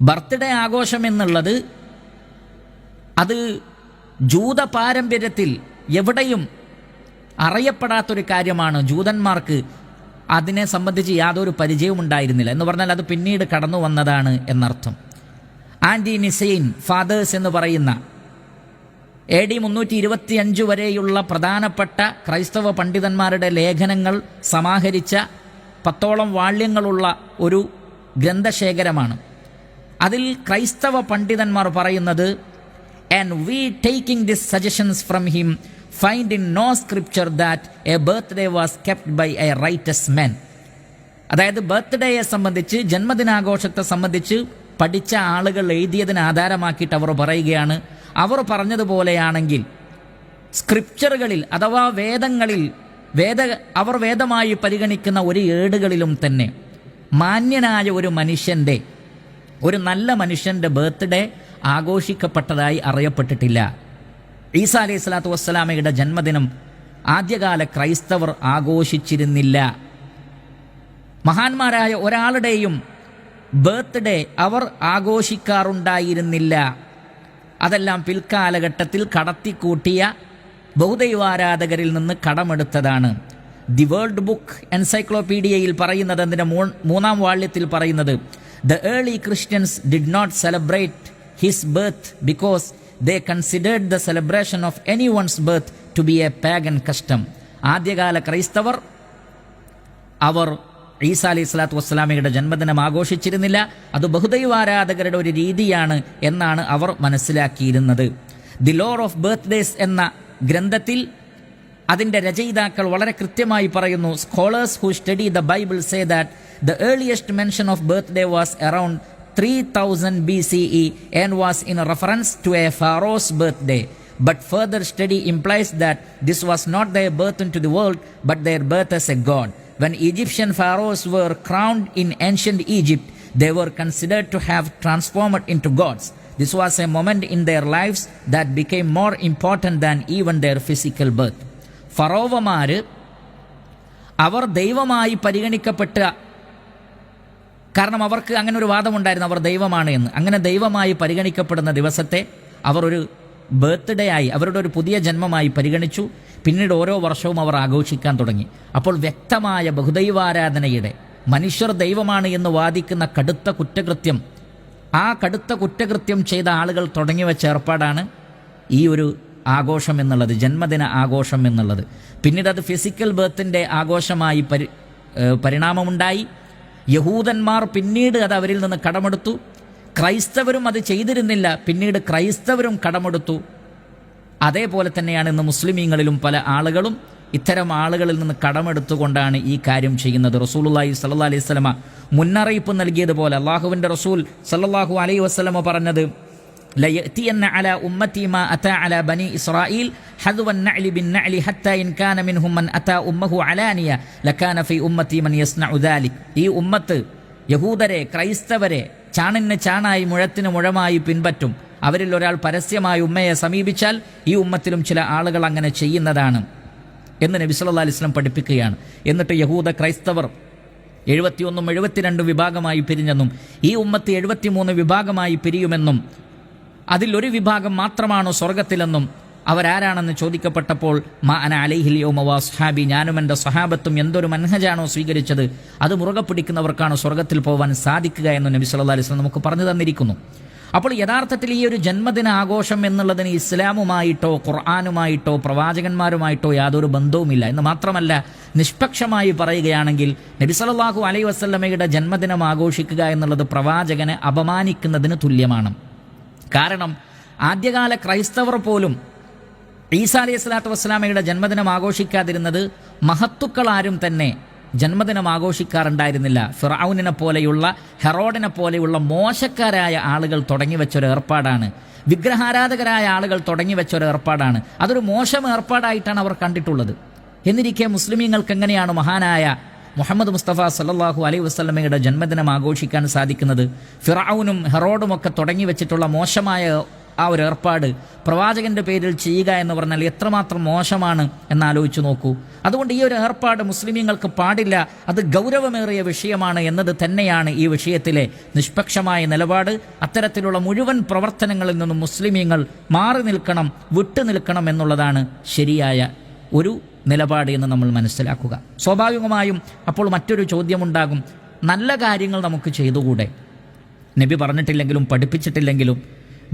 Birthday ആഘോഷം എന്നുള്ളത് അത് ജൂത പാരമ്പര്യത്തിൽ എവിടെയും അറിയപ്പെടാത്തൊരു കാര്യമാണ്. ജൂതന്മാർക്ക് അതിനെ സംബന്ധിച്ച് യാതൊരു പരിചയവും ഉണ്ടായിരുന്നില്ല. എന്ന് പറഞ്ഞാൽ അത് പിന്നീട് കടന്നു വന്നതാണ് എന്നർത്ഥം. ആൻറ്റി നിസൈൻ ഫാദേഴ്സ് എന്ന് പറയുന്ന AD 325 വരെയുള്ള പ്രധാനപ്പെട്ട ക്രൈസ്തവ പണ്ഡിതന്മാരുടെ ലേഖനങ്ങൾ സമാഹരിച്ച 10ഓളം വാള്യങ്ങളുള്ള ഒരു ഗ്രന്ഥശേഖരമാണ്. അതിൽ ക്രൈസ്തവ പണ്ഡിതന്മാർ പറയുന്നത്, and we taking this suggestions from him find in no scripture that a birthday was kept by a righteous man. അതായത് ബർത്ത്ഡേയെ സംബന്ധിച്ച്, ജന്മദിനാഘോഷത്തെ സംബന്ധിച്ച് പഠിച്ച ആളുകൾ എഴുതിയതിന് ആധാരമാക്കിയിട്ട് അവർ പറയുകയാണ്, അവർ പറഞ്ഞതുപോലെയാണെങ്കിൽ സ്ക്രിപ്ചറുകളിൽ അഥവാ വേദങ്ങളിൽ, അവർ വേദമായി പരിഗണിക്കുന്ന ഒരു ഏടുകളിലും തന്നെ മാന്യനായ ഒരു മനുഷ്യൻ്റെ, ഒരു നല്ല മനുഷ്യൻ്റെ ബർത്ത്ഡേ ആഘോഷിക്കപ്പെട്ടതായി അറിയപ്പെട്ടിട്ടില്ല. ഈസാ അലൈഹി സ്വലാത്തു വസ്സലാമയുടെ ജന്മദിനം ആദ്യകാല ക്രൈസ്തവർ ആഘോഷിച്ചിരുന്നില്ല. മഹാന്മാരായ ഒരാളുടെയും ബർത്ത്ഡേ അവർ ആഘോഷിക്കാറുണ്ടായിരുന്നില്ല. അതെല്ലാം പിൽക്കാലഘട്ടത്തിൽ കടത്തിക്കൂട്ടിയ ബഹുദൈവാരാധകരിൽ നിന്ന് കടമെടുത്തതാണ്. ദി വേൾഡ് ബുക്ക് എൻസൈക്ലോപീഡിയയിൽ പറയുന്നത്, അതിൻ്റെ 3-ാം വാള്യത്തിൽ പറയുന്നത്, the early Christians did not celebrate his birth because they considered the celebration of anyone's birth to be a pagan custom. ആദ്യകാല ക്രൈസ്തവർ അവർ ഈസാ അലൈഹി സ്വലാത്തു വസ്സലാമയുടെ ജന്മദിനം ആഘോഷിച്ചിരുന്നില്ല, അത് ബഹുദൈവാരാധകരുടെ ഒരു രീതിയാണ് എന്നാണ് അവർ മനസ്സിലാക്കിയിരുന്നത്. ദി ലോർ ഓഫ് ബർത്ത്ഡേസ് എന്ന ഗ്രന്ഥത്തിൽ അതിൻ്റെ രചയിതാക്കൾ വളരെ കൃത്യമായി പറയുന്നു, scholars who study the Bible say that the earliest mention of birthday was around 3000 BCE and was in reference to a pharaoh's birthday. But further study implies that this was not their birth into the world, but their birth as a god. When Egyptian pharaohs were crowned in ancient Egypt, they were considered to have transformed into gods. This was a moment in their lives that became more important than even their physical birth. ഫറോവമാർ അവർ ദൈവമായി പരിഗണിക്കപ്പെട്ട, കാരണം അവർക്ക് അങ്ങനെ ഒരു വാദമുണ്ടായിരുന്നു, അവർ ദൈവമാണ് എന്ന്. അങ്ങനെ ദൈവമായി പരിഗണിക്കപ്പെടുന്ന ദിവസത്തെ അവർ ഒരു ബർത്ത്ഡേ ആയി, അവരുടെ ഒരു പുതിയ ജന്മമായി പരിഗണിച്ചു. പിന്നീട് ഓരോ വർഷവും അവർ ആഘോഷിക്കാൻ തുടങ്ങി. അപ്പോൾ വ്യക്തമായ ബഹുദൈവാരാധനയുടെ, മനുഷ്യർ ദൈവമാണ് എന്ന് വാദിക്കുന്ന കടുത്ത കുറ്റകൃത്യം, ആ കടുത്ത കുറ്റകൃത്യം ചെയ്ത ആളുകൾ തുടങ്ങി വെച്ച ഏർപ്പാടാണ് ഈ ഒരു ആഘോഷം എന്നുള്ളത്, ജന്മദിന ആഘോഷം എന്നുള്ളത്. പിന്നീട് അത് ഫിസിക്കൽ ബർത്തിൻ്റെ ആഘോഷമായി പരിണാമമുണ്ടായി. യഹൂദന്മാർ പിന്നീട് അത് അവരിൽ നിന്ന് കടമെടുത്തു. ക്രൈസ്തവരും അത് ചെയ്തിരുന്നില്ല, പിന്നീട് ക്രൈസ്തവരും കടമെടുത്തു. അതേപോലെ തന്നെയാണ് ഇന്ന് മുസ്ലിമീങ്ങളിലും പല ആളുകളും ഇത്തരം ആളുകളിൽ നിന്ന് കടമെടുത്തുകൊണ്ടാണ് ഈ കാര്യം ചെയ്യുന്നത്. റസൂലുള്ളാഹി സ്വല്ലല്ലാഹു അലൈഹി വസല്ലമ മുന്നറിയിപ്പ് നൽകിയതുപോലെ അള്ളാഹുവിൻ്റെ റസൂൽ സല്ലല്ലാഹു അലൈഹി വസല്ലമ പറഞ്ഞത്, ലയഅതിയന്ന അലാ ഉമ്മത്തി മാ അതാ അലാ ബനി ഇസ്രായീൽ ഹദ്വൻ നഅലി ബിൻ നഅലി ഹത്താ ഇൻ കാന മിൻഹും മൻ അതാ ഉമ്മഹു അലാനിയ ലകാന ഫീ ഉമ്മത്തി മൻ യസ്നഉ ദാലിക്. ഈ ഉമ്മത്ത് യഹൂദരെ, ക്രൈസ്തവരെ ചാണിന് ചാണായി മുഴത്തിന് മുഴമായി പിൻപറ്റും. അവരിൽ ഒരാൾ പരസ്യമായി ഉമ്മയെ സമീപിച്ചാൽ ഈ ഉമ്മത്തിലും ചില ആളുകൾ അങ്ങനെ ചെയ്യുന്നതാണ് എന്ന് നബി സല്ലല്ലാഹു അലൈഹി വസല്ലം പഠിപ്പിക്കുകയാണ്. എന്നിട്ട് യഹൂദ ക്രൈസ്തവർ 71 72 വിഭാഗമായി പിരിഞ്ഞെന്നും ഈ ഉമ്മത്ത് 73 വിഭാഗമായി പിരിയുമെന്നും അതിലൊരു വിഭാഗം മാത്രമാണോ സ്വർഗത്തിലെന്നും അവരാരാണെന്ന് ചോദിക്കപ്പെട്ടപ്പോൾ മാ അന അലൈഹിൽ യൗമ വസ്ഹാബി, ഞാനും എൻ്റെ സഹാബത്തും എന്തൊരു മൻഹജാണോ സ്വീകരിച്ചത് അത് മുറുകെ പിടിക്കുന്നവർക്കാണ് സ്വർഗത്തിൽ പോകാൻ സാധിക്കുക എന്ന് നബി സല്ലല്ലാഹു അലൈഹി വസല്ലം നമുക്ക് പറഞ്ഞു തന്നിരിക്കുന്നു. അപ്പോൾ യഥാർത്ഥത്തിൽ ഈ ഒരു ജന്മദിന ആഘോഷം എന്നുള്ളതിന് ഇസ്ലാമുമായിട്ടോ ഖുർആനുമായിട്ടോ പ്രവാചകന്മാരുമായിട്ടോ യാതൊരു ബന്ധവുമില്ല എന്ന് മാത്രമല്ല, നിഷ്പക്ഷമായി പറയുകയാണെങ്കിൽ നബി സല്ലല്ലാഹു അലൈഹി വസല്ലമയുടെ ജന്മദിനം ആഘോഷിക്കുക എന്നുള്ളത് പ്രവാചകനെ അപമാനിക്കുന്നതിന് തുല്യമാണ്. കാരണം ആദ്യകാല ക്രൈസ്തവർ പോലും ഈസാ അലൈഹി സ്വലാത്തു വസ്സലാമയുടെ ജന്മദിനം ആഘോഷിക്കാതിരുന്നത് മഹത്തുക്കളാരും തന്നെ ജന്മദിനം ആഘോഷിക്കാറുണ്ടായിരുന്നില്ല. ഫിർഔനിനെ പോലെയുള്ള, ഹെറോഡിനെ പോലെയുള്ള മോശക്കാരായ ആളുകൾ തുടങ്ങിവെച്ചൊരു ഏർപ്പാടാണ്, വിഗ്രഹാരാധകരായ ആളുകൾ തുടങ്ങിവെച്ചൊരു ഏർപ്പാടാണ്. അതൊരു മോശം ഏർപ്പാടായിട്ടാണ് അവർ കണ്ടിട്ടുള്ളത്. എന്നിരിക്കെ മുസ്ലിമീങ്ങൾക്ക് എങ്ങനെയാണ് മഹാനായ മുഹമ്മദ് മുസ്തഫ സല്ലല്ലാഹു അലൈഹി വസല്ലമയുടെ ജന്മദിനം ആഘോഷിക്കാൻ സാധിക്കുന്നത്? ഫിർഔനും ഹെറോഡുമൊക്കെ തുടങ്ങി വെച്ചിട്ടുള്ള മോശമായ ആ ഒരു ഏർപ്പാട് പ്രവാചകന്റെ പേരിൽ ചെയ്യുക എന്ന് പറഞ്ഞാൽ എത്രമാത്രം മോശമാണ് എന്നാലോചിച്ചു നോക്കൂ. അതുകൊണ്ട് ഈ ഒരു ഏർപ്പാട് മുസ്ലിമീങ്ങൾക്ക് പാടില്ല, അത് ഗൗരവമേറിയ വിഷയമാണ് എന്നത് തന്നെയാണ് ഈ വിഷയത്തിലെ നിഷ്പക്ഷമായ നിലപാട്. അത്തരത്തിലുള്ള മുഴുവൻ പ്രവർത്തനങ്ങളിൽ നിന്നും മുസ്ലിമീങ്ങൾ മാറി നിൽക്കണം, വിട്ടു നിൽക്കണം എന്നുള്ളതാണ് ശരിയായ ഒരു നിലപാട് എന്ന് നമ്മൾ മനസ്സിലാക്കുക. സ്വാഭാവികമായും അപ്പോൾ മറ്റൊരു ചോദ്യമുണ്ടാകും, നല്ല കാര്യങ്ങൾ നമുക്ക് ചെയ്തുകൂടെ? നബി പറഞ്ഞിട്ടില്ലെങ്കിലും പഠിപ്പിച്ചിട്ടില്ലെങ്കിലും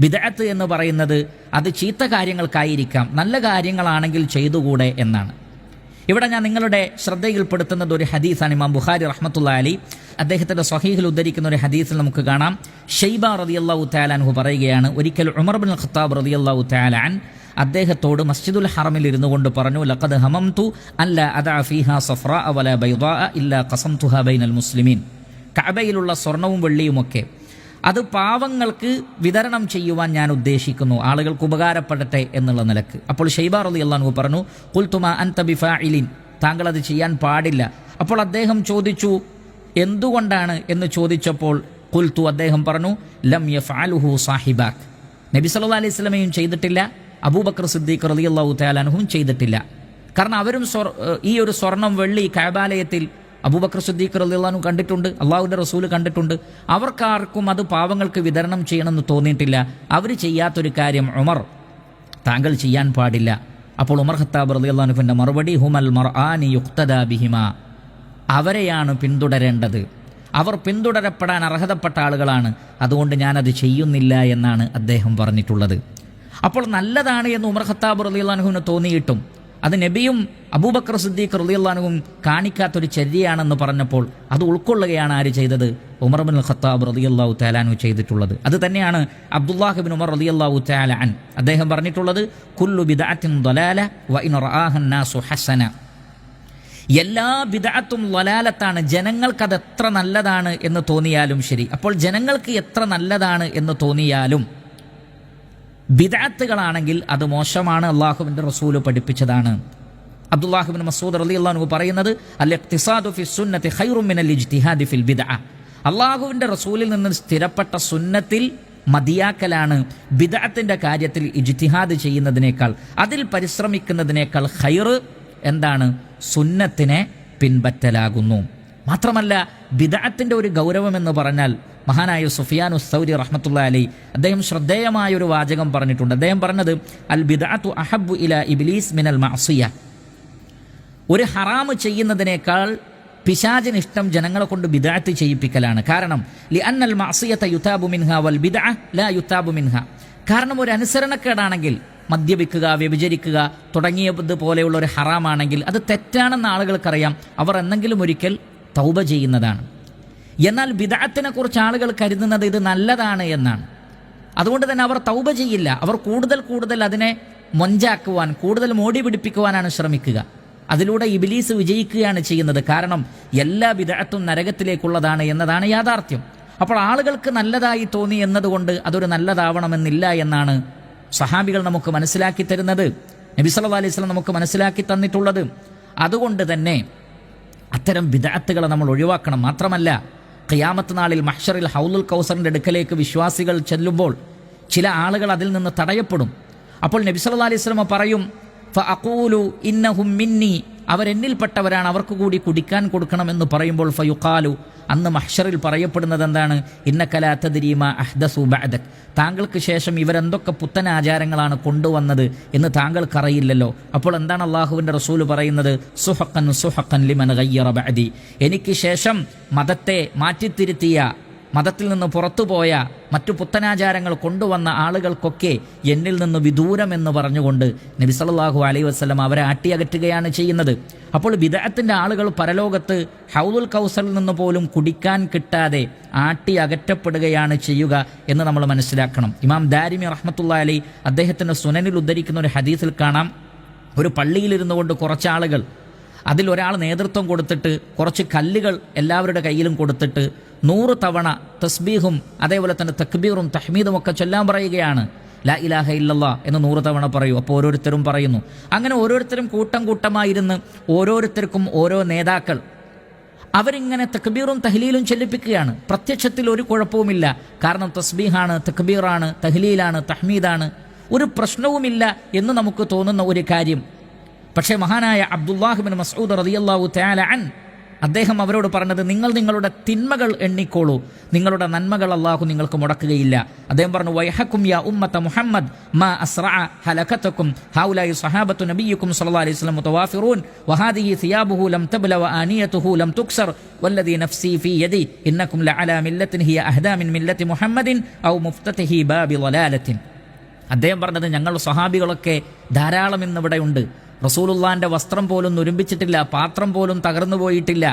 ബിദ്അത്ത് എന്ന് പറയുന്നത് അത് ചീത്ത കാര്യങ്ങൾക്കായിരിക്കാം, നല്ല കാര്യങ്ങളാണെങ്കിൽ ചെയ്തുകൂടെ എന്നാണ്. ഇവിടെ ഞാൻ നിങ്ങളുടെ ശ്രദ്ധയിൽപ്പെടുത്തുന്നത് ഒരു ഹദീസാണ്. ഇമാം ബുഖാരി റഹ്മത്തുള്ളാഹി അലൈഹി അദ്ദേഹത്തിൻ്റെ സ്വഹീഹിൽ ഉദ്ധരിക്കുന്ന ഒരു ഹദീസിൽ നമുക്ക് കാണാം, ഷൈബ റളിയല്ലാഹു തആല അൻഹു പറയുകയാണ്, ഒരിക്കൽ ഉമർ ഇബ്നുൽ ഖത്താബ് റളിയല്ലാഹു തആല അൻ അദ്ദേഹത്തോട് മസ്ജിദുൽ ഹറമിൽ ഇരുന്നു കൊണ്ട് പറഞ്ഞു, ലഖദ് ഹമംതു അല്ലാ അദഅ ഫീഹാ സഫ്റാ വലാ ബൈദാഅ ഇല്ലാ ഖസംതുഹാ ബൈനൽ മുസ്ലിമീൻ. കഅബയിലുള്ള സ്വർണവും വെള്ളിയുമൊക്കെ അത് പാവങ്ങൾക്ക് വിതരണം ചെയ്യുവാൻ ഞാൻ ഉദ്ദേശിക്കുന്നു, ആളുകൾക്ക് ഉപകാരപ്പെടട്ടെ എന്നുള്ള നിലക്ക്. അപ്പോൾ ഷൈബ റളിയല്ലാഹു അൻഹു പറഞ്ഞു, ഖുൽതു മാ അൻത ബിഫാഇലിൻ, താങ്കൾ അത് ചെയ്യാൻ പാടില്ല. അപ്പോൾ അദ്ദേഹം ചോദിച്ചു, എന്തുകൊണ്ടാണ് എന്ന് ചോദിച്ചപ്പോൾ ഖുൽതു, അദ്ദേഹം പറഞ്ഞു, ലം യഫഅലുഹു സാഹിബാക്, നബി സല്ലല്ലാഹു അലൈഹി വസല്ലമയും ചെയ്തിട്ടില്ല, അബൂബക്കർ സിദ്ദീഖ് റളിയല്ലാഹു തആല അൻഹുവും ചെയ്തിട്ടില്ല. കാരണം അവരും ഈ ഒരു സ്വർണം വെള്ളി കഅബാലയത്തിൽ അബൂബക്കർ സിദ്ദീഖ് റളിയല്ലാഹു അൻഹു കണ്ടിട്ടുണ്ട്, അള്ളാഹുവിൻ്റെ റസൂൽ കണ്ടിട്ടുണ്ട്. അവർക്കാർക്കും അത് പാവങ്ങൾക്ക് വിതരണം ചെയ്യണമെന്ന് തോന്നിയിട്ടില്ല. അവർ ചെയ്യാത്തൊരു കാര്യം ഉമർ താങ്കൾ ചെയ്യാൻ പാടില്ല. അപ്പോൾ ഉമർ ഖത്താബ് റളിയല്ലാഹു അൻഹുവിൻ്റെ മറുപടി, ഹുമൽ മർആനി യുഖ്തദാ ബിഹിമാ, അവരെയാണ് പിന്തുടരേണ്ടത്, അവർ പിന്തുടരപ്പെടാൻ അർഹതപ്പെട്ട ആളുകളാണ്, അതുകൊണ്ട് ഞാനത് ചെയ്യുന്നില്ല എന്നാണ് അദ്ദേഹം പറഞ്ഞിട്ടുള്ളത്. അപ്പോൾ നല്ലതാണ് എന്ന് ഉമർ ഖത്താബ് റളിയല്ലാഹു അൻഹുവിന് തോന്നിയിട്ടും അത് നബിയും അബൂബക്കർ സിദ്ദീഖ് റളിയല്ലാഹു അൻഹുവും കാണിക്കാത്തൊരു ചര്യയാണെന്ന് പറഞ്ഞപ്പോൾ അത് ഉൾക്കൊള്ളുകയാണ് ആര് ചെയ്തത്? ഉമർ ഇബ്നുൽ ഖത്താബ് റളിയല്ലാഹു തആല അൻഹു ചെയ്തിട്ടുള്ളത്. അത് തന്നെയാണ് അബ്ദുല്ലാഹ് ഇബ്നു ഉമർ റളിയല്ലാഹു തആല അൻ അദ്ദേഹം പറഞ്ഞിട്ടുള്ളത്, കുല്ലു ബിദ്അത്തിൻ ളലാല വ ഇൻ റആഹൻ നാസു ഹസന, എല്ലാ ബിദ്അത്തും ളലാലത്താണ്, ജനങ്ങൾക്കത് എത്ര നല്ലതാണ് എന്ന് തോന്നിയാലും ശരി. അപ്പോൾ ജനങ്ങൾക്ക് എത്ര നല്ലതാണ് എന്ന് തോന്നിയാലും ബിദ്അത്തുകളാണെങ്കിൽ അത് മോശമാണ്, അള്ളാഹുവിൻ്റെ റസൂൽ പഠിപ്പിച്ചതാണ്. അബ്ദുല്ലാഹ് ഇബ്നു മസ്ഊദ് റളിയല്ലാഹു അൻഹു പറയുന്നത്, അൽ ഇഖ്തിസാദു ഫി സുന്നത്തി ഖൈറും മിനൽ ഇജ്തിഹാദി ഫിൽ ബിദ്അ, അള്ളാഹുവിൻ്റെ റസൂലിൽ നിന്ന് സ്ഥിരപ്പെട്ട സുന്നത്തിൽ മതിയാക്കലാണ് ബിദ്അത്തിൻ്റെ കാര്യത്തിൽ ഇജ്തിഹാദ് ചെയ്യുന്നതിനേക്കാൾ, അതിൽ പരിശ്രമിക്കുന്നതിനേക്കാൾ ഖൈർ എന്താണ്? സുന്നത്തിനെ പിൻപറ്റലാകുന്നു. മാത്രമല്ല ബിദ്അത്തിൻ്റെ ഒരു ഗൗരവമെന്ന് പറഞ്ഞാൽ മഹാനായ സുഫിയാനു സൗരി റഹ്മത്തുള്ളാഹി അലൈഹി അദ്ദേഹം ശ്രദ്ധേയമായ ഒരു വാചകം പറഞ്ഞിട്ടുണ്ട്. അദ്ദേഹം പറഞ്ഞത്, അൽ ബിദ്അത്തു അഹബ്ബു ഇലാ ഇബ്ലീസ് മിനൽ മഅസിയ, ഒരു ഹറാമ് ചെയ്യുന്നതിനേക്കാൾ പിശാചിന് ഇഷ്ടം ജനങ്ങളെ കൊണ്ട് ബിദ്അത്ത് ചെയ്യിപ്പിക്കലാണ്. കാരണം ലിഅന്നൽ മഅസിയത യുതാബു മിൻഹാ വൽ ബിദ്അ ലാ യുതാബു മിൻഹാ, കാരണം ഒരു അനുസരണക്കേടാണെങ്കിൽ, മദ്യപിക്കുക, വ്യഭിചരിക്കുക തുടങ്ങിയതുപോലെയുള്ള ഒരു ഹറാമാണെങ്കിൽ അത് തെറ്റാണെന്ന് ആളുകൾക്കറിയാം, അവർ എന്നെങ്കിലും ഒരിക്കൽ തൗബ ചെയ്യുന്നതാണ്. എന്നാൽ ബിദ്അത്തിനെ കുറിച്ച് ആളുകൾ കരുതുന്നത് ഇത് നല്ലതാണ് എന്നാണ്. അതുകൊണ്ട് തന്നെ അവർ തൗബ ചെയ്യില്ല, അവർ കൂടുതൽ അതിനെ മൊഞ്ചാക്കുവാൻ, കൂടുതൽ മോടി പിടിപ്പിക്കുവാനാണ് ശ്രമിക്കുക. അതിലൂടെ ഇബ്ലീസ് വിജയിക്കുകയാണ് ചെയ്യുന്നത്. കാരണം എല്ലാ ബിദ്അത്തും നരകത്തിലേക്കുള്ളതാണ് എന്നതാണ് യാഥാർത്ഥ്യം. അപ്പോൾ ആളുകൾക്ക് നല്ലതായി തോന്നി എന്നതുകൊണ്ട് അതൊരു നല്ലതാവണമെന്നില്ല എന്നാണ് സഹാബികൾ നമുക്ക് മനസ്സിലാക്കി തരുന്നത്, നബി സല്ലല്ലാഹു അലൈഹി വസല്ലം നമുക്ക് മനസ്സിലാക്കി തന്നിട്ടുള്ളത്. അതുകൊണ്ട് തന്നെ അത്തരം ബിദ്അത്തുകളെ നമ്മൾ ഒഴിവാക്കണം. മാത്രമല്ല, ഖിയാമത്ത് നാളിൽ മഹ്ശറിൽ ഹൗലുൽ കൗസറിന്റെ അടുക്കലേക്ക് വിശ്വാസികൾ ചെല്ലുമ്പോൾ ചില ആളുകൾ അതിൽ നിന്ന് തടയപ്പെടും. അപ്പോൾ നബി സല്ലല്ലാഹു അലൈഹി വസല്ലം പറയും, ഫഅഖൂലു ഇന്നഹും മിന്നി, അവരെന്നിൽപ്പെട്ടവരാണ്, അവർക്ക് കൂടി കുടിക്കാൻ കൊടുക്കണമെന്ന് പറയുമ്പോൾ ഫയുഖാലു, അന്ന് മഹ്ശറിൽ പറയപ്പെടുന്നത് എന്താണ്? ഇന്നക ലാ തദ്രീ മാ അഹ്ദസു ബഅദക്, താങ്കൾക്ക് ശേഷം ഇവരെന്തൊക്കെ പുത്തൻ ആചാരങ്ങളാണ് കൊണ്ടുവന്നത് എന്ന് താങ്കൾക്കറിയില്ലല്ലോ. അപ്പോൾ എന്താണ് അള്ളാഹുവിൻ്റെ റസൂല് പറയുന്നത്? സുഹഖൻ സുഹഖൻ ലിമൻ ഗയ്യറ ബഅദി, എനിക്ക് ശേഷം മതത്തെ മാറ്റിത്തിരുത്തിയ, മതത്തിൽ നിന്ന് പുറത്തുപോയ, മറ്റു പുത്തനാചാരങ്ങൾ കൊണ്ടുവന്ന ആളുകൾക്കൊക്കെ എന്നിൽ നിന്ന് വിദൂരമെന്ന് പറഞ്ഞുകൊണ്ട് നബി സല്ലല്ലാഹു അലൈഹി വസല്ലം അവരെ ആട്ടിയകറ്റുകയാണ് ചെയ്യുന്നത്. അപ്പോൾ ബിദ്അത്തിന്റെ ആളുകൾ പരലോകത്ത് ഹൗലുൽ കൗസറിൽ നിന്ന് പോലും കുടിക്കാൻ കിട്ടാതെ ആട്ടി അകറ്റപ്പെടുകയാണ് ചെയ്യുക എന്ന് നമ്മൾ മനസ്സിലാക്കണം. ഇമാം ദാരിമി റഹ്മത്തുള്ളാഹി അലൈഹി അദ്ദേഹത്തിന്റെ സുനനിൽ ഉദ്ധരിക്കുന്ന ഒരു ഹദീസിൽ കാണാം, ഒരു പള്ളിയിലിരുന്നു കൊണ്ട് കുറച്ചാളുകൾ, അതിൽ ഒരാൾ നേതൃത്വം കൊടുത്തിട്ട് കുറച്ച് കല്ലുകൾ എല്ലാവരുടെ കയ്യിലും കൊടുത്തിട്ട് 100 തവണ തസ്ബീഹും അതേപോലെ തന്നെ തക്ബീറും തഹ്മീദും ഒക്കെ ചൊല്ലാൻ പറയുകയാണ്. ലാ ഇലാഹ ഇല്ലല്ലാ എന്ന് 100 തവണ പറയൂ. അപ്പോൾ ഓരോരുത്തരും പറയുന്നു. അങ്ങനെ ഓരോരുത്തരും കൂട്ടം കൂട്ടമായിരുന്ന് ഓരോരുത്തർക്കും ഓരോ നേതാക്കൾ അവരിങ്ങനെ തക്ബീറും തഹ്ലീലും ചൊല്ലിപ്പിക്കുകയാണ്. പ്രത്യക്ഷത്തിൽ ഒരു കുഴപ്പവുമില്ല, കാരണം തസ്ബീഹാണ്, തക്ബീറാണ്, തഹ്ലീലാണ്, തഹ്മീദാണ്, ഒരു പ്രശ്നവുമില്ല എന്ന് നമുക്ക് തോന്നുന്ന ഒരു കാര്യം. പക്ഷേ മഹാനായ അബ്ദുല്ലാഹ് ഇബ്നു മസ്ഊദ് റളിയല്ലാഹു തആല അൻ അദ്ദേഹം അവരോട് പറഞ്ഞത്, നിങ്ങൾ നിങ്ങളുടെ തിന്മകൾ എണ്ണിക്കോളൂ, നിങ്ങളുടെ നന്മകൾ അല്ലാഹു നിങ്ങൾക്ക് മുടക്കുകയില്ല. അദ്ദേഹം പറഞ്ഞു, വൈഹക്കും യാ ഉമ്മത മുഹമ്മദ് മാ അസ്റഅ ഹലകതകും ഹൗലായി സ്വഹാബത്തു നബിയ്യിക്കും സ്വല്ലല്ലാഹു അലൈഹി വസല്ലം മുതവാഫിറൂൻ വഹാദിഹി സിയാബുഹു ലം തബ്ല വആനിയതുഹു ലം തുക്സർ വല്ലദീ നഫ്സി ഫീ യദി ഇന്നകും ലഅലാ മില്ലത്തിൻ ഹിയ അഹ്ദാ മിൻ മില്ലത്തി മുഹമ്മദിൻ ഔ മുഫ്തതഹി ബാബി ളലാലത്തിൻ. അദ്ദേഹം പറഞ്ഞത്, ഞങ്ങൾ സ്വഹാബികളൊക്കെ ധാരാളം ഇന്നിവിടെയുണ്ട്. റസൂലുള്ളാന്റെ വസ്ത്രം പോലും നുരുമ്പിച്ചിട്ടില്ല, പാത്രം പോലും തകർന്നു പോയിട്ടില്ല.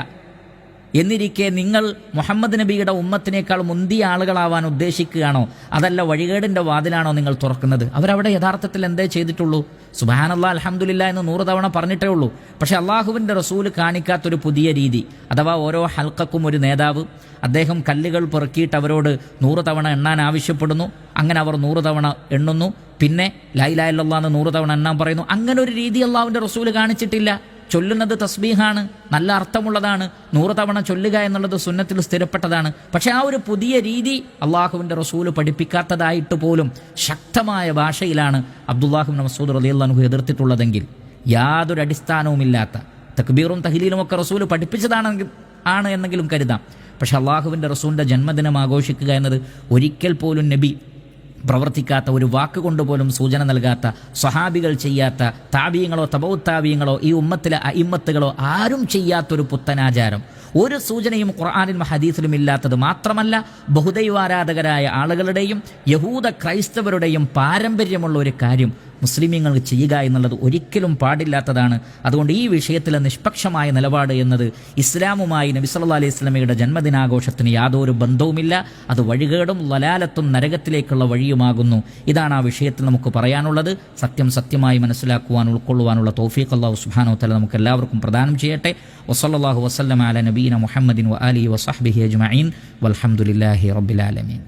എന്നിരിക്കെ നിങ്ങൾ മുഹമ്മദ് നബിയുടെ ഉമ്മത്തിനേക്കാൾ മുന്തിയ ആളുകളാവാൻ ഉദ്ദേശിക്കുകയാണോ? അതല്ല വഴികേടിന്റെ വാതിലാണോ നിങ്ങൾ തുറക്കുന്നത്? അവരവിടെ യഥാർത്ഥത്തിൽ എന്തേ ചെയ്തിട്ടുള്ളൂ? സുബ്ഹാനല്ലാഹ് അൽഹംദുലില്ലാഹ് എന്ന് 100 തവണ പറഞ്ഞിട്ടേ ഉള്ളൂ. പക്ഷെ അള്ളാഹുവിൻ്റെ റസൂല് കാണിക്കാത്തൊരു പുതിയ രീതി, അഥവാ ഓരോ ഹൽക്കക്കും ഒരു നേതാവ്, അദ്ദേഹം കല്ലുകൾ പെറുക്കിയിട്ട് അവരോട് 100 തവണ എണ്ണാൻ ആവശ്യപ്പെടുന്നു. അങ്ങനെ അവർ 100 തവണ എണ്ണുന്നു. പിന്നെ ലാ ഇലാഹ ഇല്ലല്ലാഹ് എന്ന് 100 തവണ എണ്ണാൻ പറയുന്നു. അങ്ങനെ ഒരു രീതി അള്ളാഹുവിൻ്റെ റസൂല് കാണിച്ചിട്ടില്ല. ചൊല്ലുന്നത് തസ്ബീഹാണ്, നല്ല അർത്ഥമുള്ളതാണ്. 100 തവണ ചൊല്ലുക എന്നുള്ളത് സുന്നത്തിൽ സ്ഥിരപ്പെട്ടതാണ്. പക്ഷെ ആ ഒരു പുതിയ രീതി അള്ളാഹുവിൻ്റെ റസൂല് പഠിപ്പിക്കാത്തതായിട്ട് പോലും ശക്തമായ ഭാഷയിലാണ് അബ്ദുല്ലാഹ് ഇബ്നു മസ്ഊദ് റളിയല്ലാഹു അൻഹു എതിർത്തിട്ടുള്ളതെങ്കിൽ, യാതൊരു അടിസ്ഥാനവുമില്ലാത്ത തക്ബീറും തഹ്ലീലും ഒക്കെ റസൂല് പഠിപ്പിച്ചതാണ് എന്നെങ്കിലും കരുതാം. പക്ഷെ അള്ളാഹുവിൻ്റെ റസൂലിൻ്റെ ജന്മദിനം ആഘോഷിക്കുക എന്നത് ഒരിക്കൽ പോലും നബി പ്രവർത്തിക്കാത്ത, ഒരു വാക്കുകൊണ്ട് പോലും സൂചന നൽകാത്ത, സ്വഹാബികൾ ചെയ്യാത്ത, താബീങ്ങളോ തബൗ താബീങ്ങളോ ഈ ഉമ്മത്തിലെ അഇമ്മത്തുകളോ ആരും ചെയ്യാത്തൊരു പുത്തനാചാരം, ഒരു സൂചനയും ഖുർആനിലും ഹദീസിലും ഇല്ലാത്തത് മാത്രമല്ല, ബഹുദൈവാരാധകരായ ആളുകളുടെയും യഹൂദ ക്രൈസ്തവരുടെയും പാരമ്പര്യമുള്ള ഒരു കാര്യം മുസ്ലിമീങ്ങൾ ചെയ്യുക എന്നുള്ളത് ഒരിക്കലും പാടില്ലാത്തതാണ്. അതുകൊണ്ട് ഈ വിഷയത്തിലെ നിഷ്പക്ഷമായ നിലപാട് എന്നത് ഇസ്ലാമുമായി നബി സല്ലല്ലാഹു അലൈഹി വസല്ലമയുടെ ജന്മദിനാഘോഷത്തിന് യാതൊരു ബന്ധവുമില്ല. അത് വഴികേടും ലലാലത്തും നരകത്തിലേക്കുള്ള വഴിയുമാകുന്നു. ഇതാണ് ആ വിഷയത്തിൽ നമുക്ക് പറയാനുള്ളത്. സത്യം സത്യമായി മനസ്സിലാക്കുവാൻ, ഉൾക്കൊള്ളുവാനുള്ള തൗഫീഖ് അല്ലാഹു സുബ്ഹാനഹു വ തആല നമുക്ക് എല്ലാവർക്കും പ്രദാനം ചെയ്യട്ടെ. വസല്ലല്ലാഹു വസല്ലമ അലാ നബീന മുഹമ്മദിൻ വആലിഹി വസഹ്ബിഹി അജ്മഈൻ വൽഹംദുലില്ലാഹി റബ്ബിൽ ആലമീൻ.